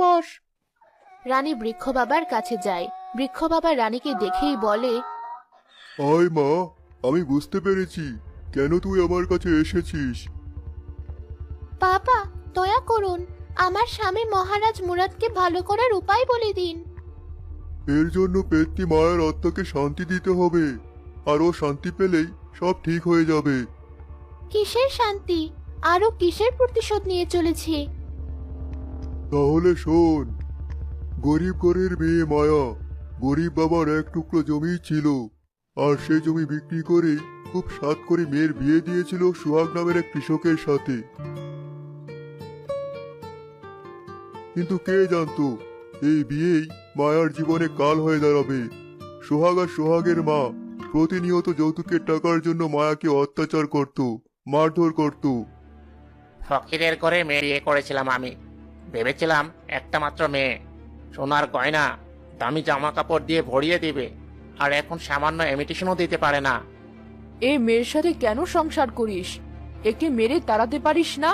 বস। রানী বৃক্ষ বাবার কাছে যায়। বৃক্ষ বাবা রানীকে দেখেই বলে, আয় মা, আমি বুঝতে পেরেছি কেন তুই আমার কাছে এসেছিস। বাবা দয়া করুন, আমার স্বামী মহারাজ মুরাদকে ভালো করার উপায় বলে দিন। এর জন্য পেতনি মায়ের আত্মাকে শান্তি দিতে হবে, আর ও শান্তি পেলেই সব ঠিক হয়ে যাবে। কিসের শান্তি? আরো কিসের প্রতিশোধ নিয়ে চলেছে? তাহলে শোন, গরিব ঘরের মেয়ে মায়া, গরিব বাবার এক টুকরো জমি ছিল, আর সেই জমি বিক্রি করে খুব সাধ করে মেয়ের বিয়ে দিয়েছিল সোহাগ নামের এক কৃষকের সাথে। কিন্তু কে জানতো এই বিয়েই মায়ার জীবনে কাল হয়ে দাঁড়াবে। সোহাগ আর সোহাগের মা প্রতিনিয়ত যৌতুকের টাকার জন্য মায়াকে অত্যাচার করত, মারধর করত। ফকিরের করে মেয়ে বিয়ে করেছিলাম আমি। ভেবেছিলাম একটা মাত্র মেয়ে, সোনার গয়না, দামি জামা কাপড় দিয়ে ভরিয়ে দিবে, আর এখন সামান্য ইমিটেশনও দিতে পারে না। এই মেয়ের সাথে কেন সংসার করিস? একে মেরে তাড়াতে পারিস না?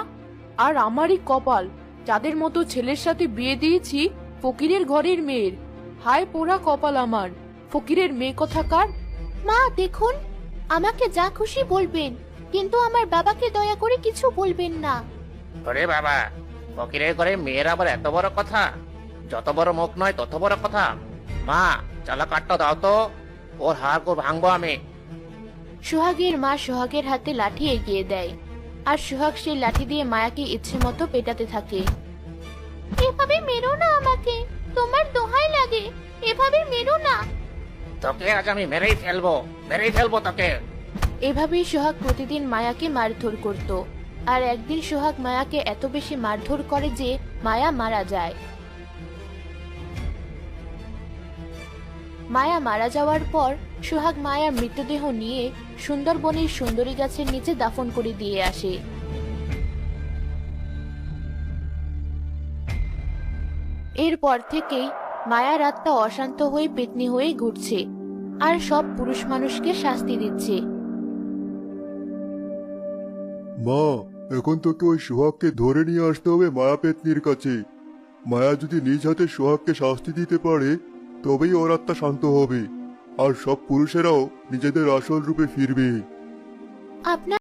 আর আমারই কপাল, যাদের মতো ছেলের সাথে বিয়ে দিয়েছি ফকিরের ঘরের মেয়ের। হায় পোড়া কপাল আমার, ফকিরের মেয়ে কোথাকার। মা দেখুন, আমাকে যা খুশি বলবেন, কিন্তু আমার বাবাকে দয়া করে কিছু বলবেন না। ওরে বাবা, ফকিরের ঘরে মেয়ের আবার এত বড় কথা? যত বড় মুখ নয় তত বড় কথা। মা, চালা কাঠটা দাও তো, ওর হাড় গোড় ভাঙবো আমি। সোহাগের মা সোহাগের হাতে লাঠি এগিয়ে দেয়, আর সোহাগ সেই লাঠি দিয়ে মায়াকে ইচ্ছে মতো পেটাতে থাকে। এভাবে মেরো না আমাকে, তোমার দোহাই লাগে, এভাবে মেরো না। তোকে আজ আমি মেরেই ফেলবো তোকে। এভাবেই সোহাগ প্রতিদিন মায়াকে মারধর করত। আর একদিন সোহাগ মায়াকে এত বেশি মারধর করে যে মায়া মারা যায়। মায়া মারা যাওয়ার পর সোহাগ মায়ার মৃতদেহ নিয়ে সুন্দরবনের সুন্দরী গাছের নিচে দাফন করে দিয়ে আসে। এরপর থেকেই মায়ার আত্মা অশান্ত হয়ে পেতনি হয়ে ঘুরছে, আর সব পুরুষ মানুষকে শাস্তি দিচ্ছে। মা, এখন তোকে ওই সোহাগকে ধরে নিয়ে আসতে হবে মায়া পেতনির কাছে। মায়া যদি নিজ হাতে সোহাগকে শাস্তি দিতে পারে, তবেই ওর আত্মা শান্ত হবে, আর সব পুরুষেরাও নিজেদের আসল রূপে ফিরবে। আপনার